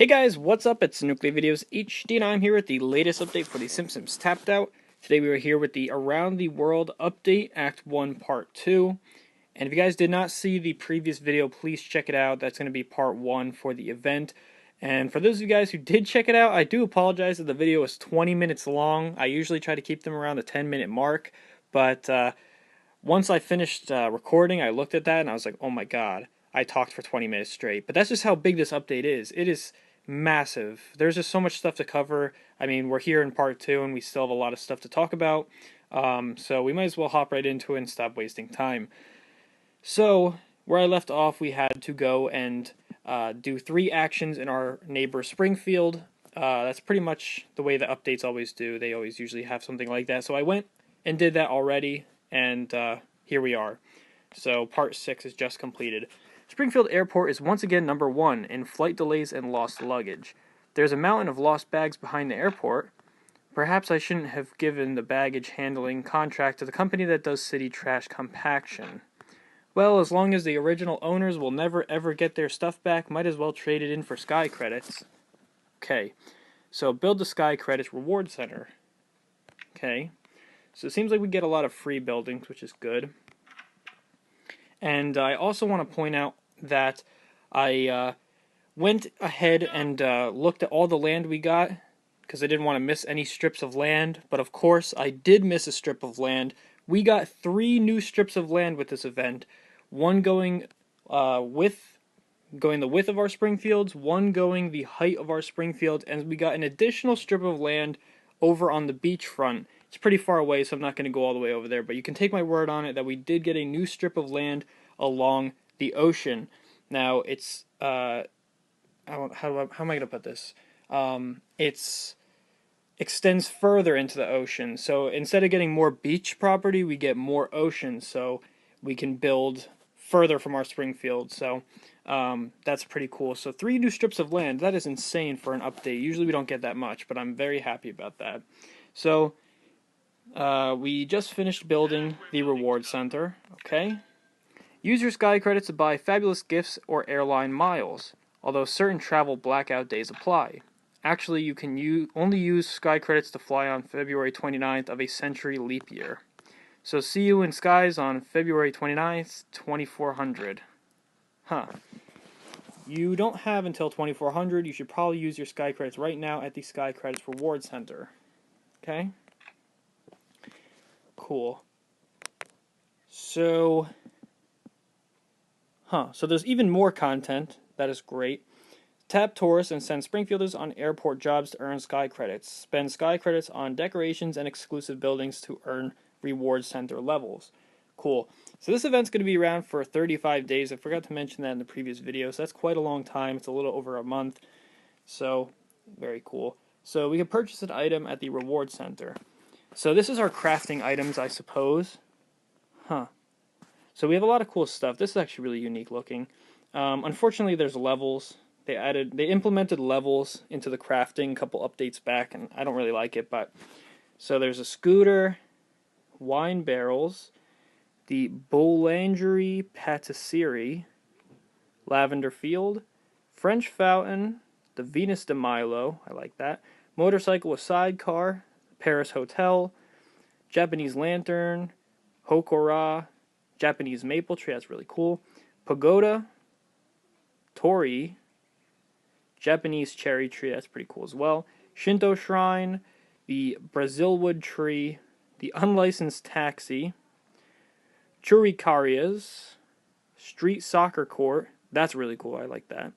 Hey guys, what's up? It's NuclearVideosHD and I'm here with the latest update for the Simpsons Tapped Out. Today we are here with the Around the World Update, Act 1, Part 2. And if you guys did not see the previous video, please check it out. That's going to be Part 1 for the event. And for those of you guys who did check it out, I do apologize that the video was 20 minutes long. I usually try to keep them around the 10-minute mark. But once I finished recording, I looked at that and I was like, oh my god. I talked for 20 minutes straight. But that's just how big this update is. It is massive. There's just so much stuff to cover. I mean, we're here in part 2 and we still have a lot of stuff to talk about. So we might as well hop right into it and stop wasting time. So, where I left off, we had to go and do 3 actions in our neighbor Springfield. That's pretty much the way the updates always do. They always usually have something like that. So I went and did that already, and here we are. So part 6 is just completed. Springfield Airport is once again number 1 in flight delays and lost luggage. There's a mountain of lost bags behind the airport. Perhaps I shouldn't have given the baggage handling contract to the company that does city trash compaction. Well, as long as the original owners will never ever get their stuff back, might as well trade it in for Sky Credits. Okay, so build the Sky Credits Reward Center. Okay, so it seems like we get a lot of free buildings, which is good. And I also want to point out that I went ahead and looked at all the land we got, because I didn't want to miss any strips of land, but of course I did miss a strip of land. We got 3 new strips of land with this event, one going the width of our Springfields, one going the height of our Springfields, and we got an additional strip of land over on the beachfront. It's pretty far away, so I'm not going to go all the way over there, but you can take my word on it that we did get a new strip of land along the ocean. Now, it's, how am I going to put this? It's extends further into the ocean, so instead of getting more beach property, we get more ocean, so we can build further from our Springfield, so that's pretty cool. So 3 new strips of land, that is insane for an update. Usually we don't get that much, but I'm very happy about that. So, we just finished building the reward center, okay? Use your Sky Credits to buy fabulous gifts or airline miles, although certain travel blackout days apply. Actually, you can only use Sky Credits to fly on February 29th of a century leap year. So see you in skies on February 29th, 2400. Huh. You don't have until 2400. You should probably use your Sky Credits right now at the Sky Credits Reward Center. Okay? Cool. So there's even more content. That is great. Tap tourists and send Springfielders on airport jobs to earn Sky Credits. Spend Sky Credits on decorations and exclusive buildings to earn reward center levels. Cool. So this event's going to be around for 35 days. I forgot to mention that in the previous video. So that's quite a long time. It's a little over a month. So, very cool. So we can purchase an item at the reward center. So this is our crafting items, I suppose. So we have a lot of cool stuff. This is actually really unique looking. Unfortunately, there's levels. They implemented levels into the crafting a couple updates back, and I don't really like it. But so there's a scooter, wine barrels, the boulangerie patisserie, lavender field, French fountain, the Venus de Milo. I like that. Motorcycle with sidecar, Paris hotel, Japanese lantern, hokora, Japanese maple tree, that's really cool. Pagoda, torii, Japanese cherry tree, that's pretty cool as well. Shinto shrine, the Brazilwood tree, the unlicensed taxi, churricarias, street soccer court, that's really cool, I like that.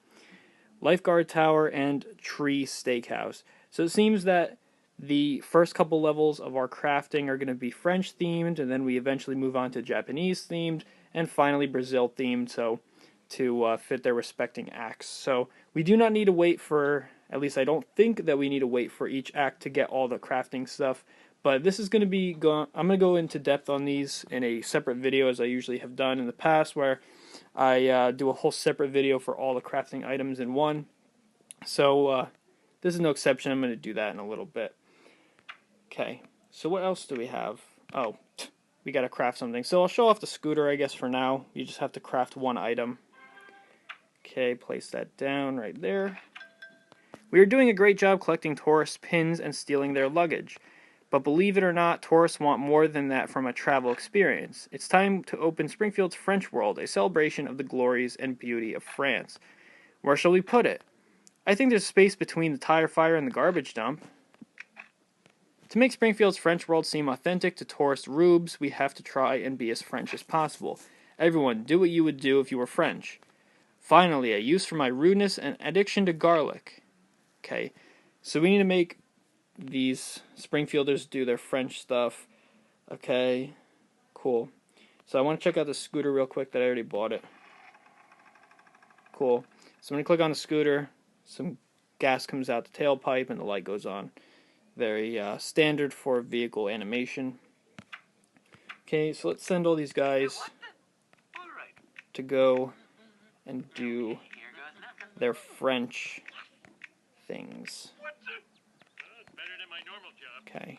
Lifeguard tower, and tree steakhouse. So it seems that the first couple levels of our crafting are going to be French themed, and then we eventually move on to Japanese themed, and finally Brazil themed, so to fit their respecting acts. So we do not need to wait for, at least I don't think that we need to wait for each act to get all the crafting stuff, but this is going to be, I'm going to go into depth on these in a separate video, as I usually have done in the past, where I do a whole separate video for all the crafting items in one. So this is no exception. I'm going to do that in a little bit. Okay, so what else do we have? Oh, we gotta craft something. So I'll show off the scooter, I guess, for now. You just have to craft one item. Okay, place that down right there. We are doing a great job collecting tourist pins and stealing their luggage. But believe it or not, tourists want more than that from a travel experience. It's time to open Springfield's French World, a celebration of the glories and beauty of France. Where shall we put it? I think there's space between the tire fire and the garbage dump. To make Springfield's French World seem authentic to tourist rubes, we have to try and be as French as possible. Everyone, do what you would do if you were French. Finally, a use for my rudeness and addiction to garlic. Okay, so we need to make these Springfielders do their French stuff. Okay, cool. So I want to check out the scooter real quick that I already bought it. Cool. So I'm going to click on the scooter. Some gas comes out the tailpipe and the light goes on. Very standard for vehicle animation. Okay, so let's send all these guys to go and do their French things. Okay.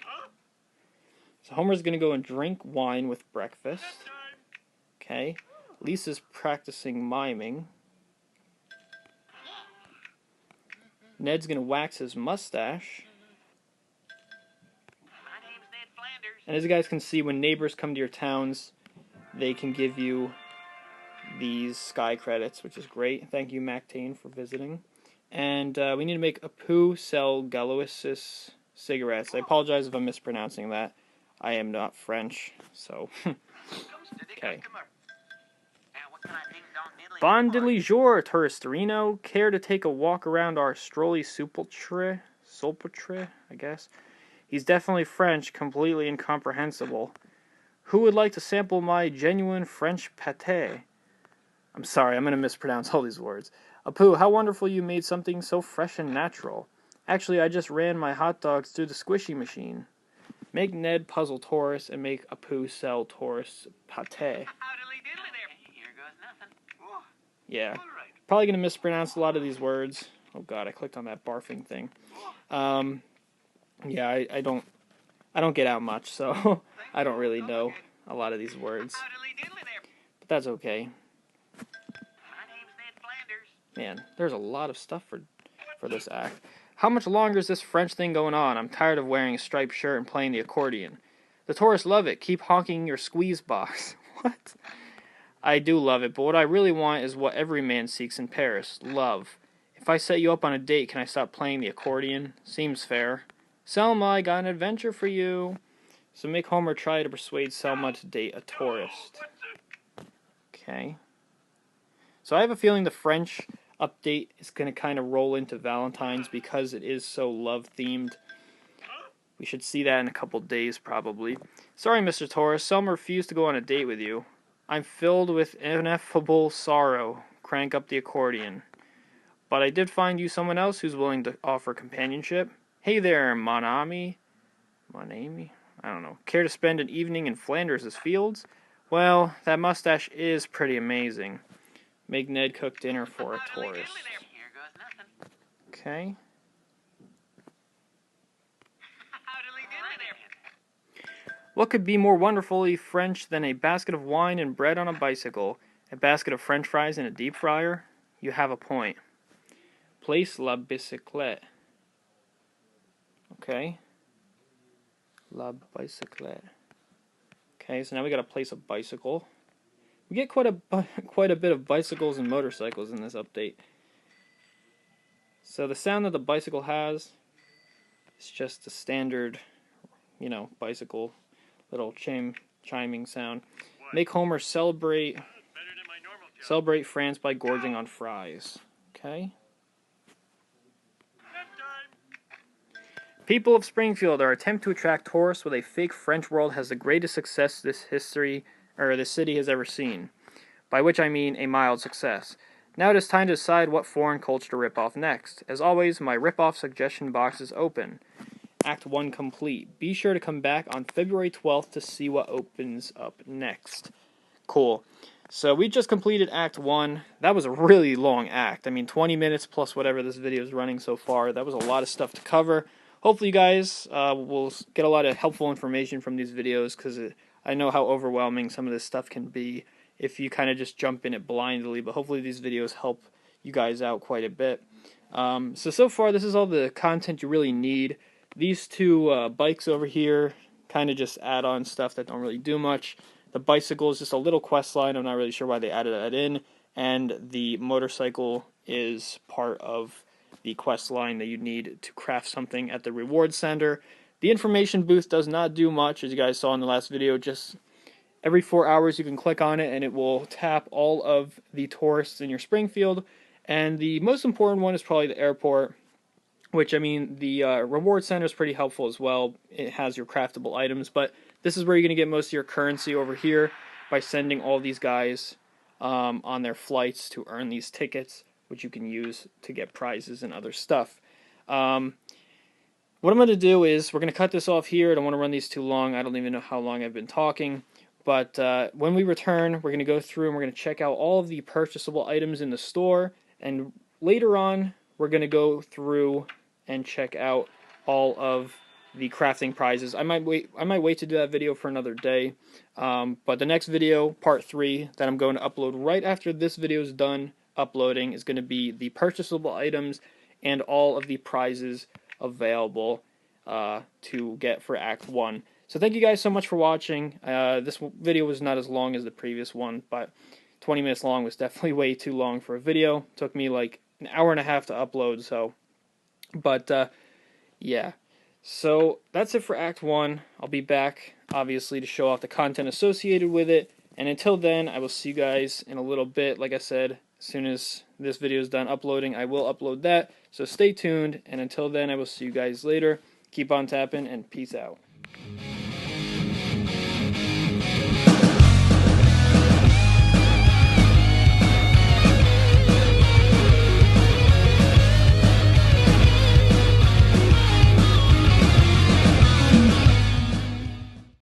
So Homer's going to go and drink wine with breakfast. Okay. Lisa's practicing miming. Ned's going to wax his mustache. And as you guys can see, when neighbors come to your towns, they can give you these Sky credits, which is great. Thank you, Mactane, for visiting. And we need to make Apu sell Galoisis cigarettes. I apologize if I'm mispronouncing that. I am not French, so... Okay. Bon diddly jour, Touristorino. Care to take a walk around our strolly Soupletre, I guess? He's definitely French, completely incomprehensible. Who would like to sample my genuine French pâté? I'm sorry, I'm going to mispronounce all these words. Apu, how wonderful you made something so fresh and natural. Actually, I just ran my hot dogs through the squishy machine. Make Ned puzzle Taurus and make Apu sell Taurus pâté. Yeah, probably going to mispronounce a lot of these words. Oh god, I clicked on that barfing thing. Yeah, I don't get out much, so I don't really know a lot of these words. But that's okay. Man, there's a lot of stuff for this act. How much longer is this French thing going on? I'm tired of wearing a striped shirt and playing the accordion. The tourists love it. Keep honking your squeeze box. What? I do love it, but what I really want is what every man seeks in Paris. Love. If I set you up on a date, can I stop playing the accordion? Seems fair. Selma, I got an adventure for you. So make Homer try to persuade Selma to date a tourist. Okay. So I have a feeling the French update is going to kind of roll into Valentine's because it is so love-themed. We should see that in a couple days, probably. Sorry, Mr. Tourist. Selma refused to go on a date with you. I'm filled with ineffable sorrow. Crank up the accordion. But I did find you someone else who's willing to offer companionship. Hey there, mon ami. Mon ami? I don't know. Care to spend an evening in Flanders' fields? Well, that mustache is pretty amazing. Make Ned cook dinner for a tourist. Okay. What could be more wonderfully French than a basket of wine and bread on a bicycle? A basket of French fries in a deep fryer? You have a point. Place la bicyclette. Okay. La bicyclette. Okay, so now we gotta place a bicycle. We get quite a bit of bicycles and motorcycles in this update. So the sound that the bicycle has is just a standard, bicycle little chiming sound. Make Homer celebrate France by gorging on fries. Okay. People of Springfield, our attempt to attract tourists with a fake French world has the greatest success this city has ever seen. By which I mean a mild success. Now it is time to decide what foreign culture to rip off next. As always, my rip-off suggestion box is open. Act 1 complete. Be sure to come back on February 12th to see what opens up next. Cool. So we just completed Act 1. That was a really long act. I mean, 20 minutes plus whatever this video is running so far. That was a lot of stuff to cover. Hopefully you guys will get a lot of helpful information from these videos, because I know how overwhelming some of this stuff can be if you kind of just jump in it blindly. But hopefully these videos help you guys out quite a bit. So far this is all the content you really need. These two bikes over here kind of just add on stuff that don't really do much. The bicycle is just a little quest line. I'm not really sure why they added that in. And the motorcycle is part of the quest line that you need to craft something at the reward center. The information booth does not do much, as you guys saw in the last video. Just every 4 hours you can click on it and it will tap all of the tourists in your Springfield. And the most important one is probably the airport, which, I mean, the reward center is pretty helpful as well. It has your craftable items, but this is where you're going to get most of your currency over here by sending all these guys on their flights to earn these tickets, which you can use to get prizes and other stuff. What I'm going to do is we're going to cut this off here. I don't want to run these too long. I don't even know how long I've been talking. But when we return, we're going to go through and we're going to check out all of the purchasable items in the store. And later on, we're going to go through and check out all of the crafting prizes. I might wait to do that video for another day. But the next video, part 3, that I'm going to upload right after this video is done uploading is going to be the purchasable items and all of the prizes available to get for Act 1. So thank you guys so much for watching. This video was not as long as the previous one, but 20 minutes long was definitely way too long for a video. It took me like an hour and a half to upload, so. But, yeah. So that's it for Act 1. I'll be back, obviously, to show off the content associated with it. And until then, I will see you guys in a little bit. Like I said, as soon as this video is done uploading, I will upload that. So stay tuned, and until then, I will see you guys later. Keep on tapping, and peace out.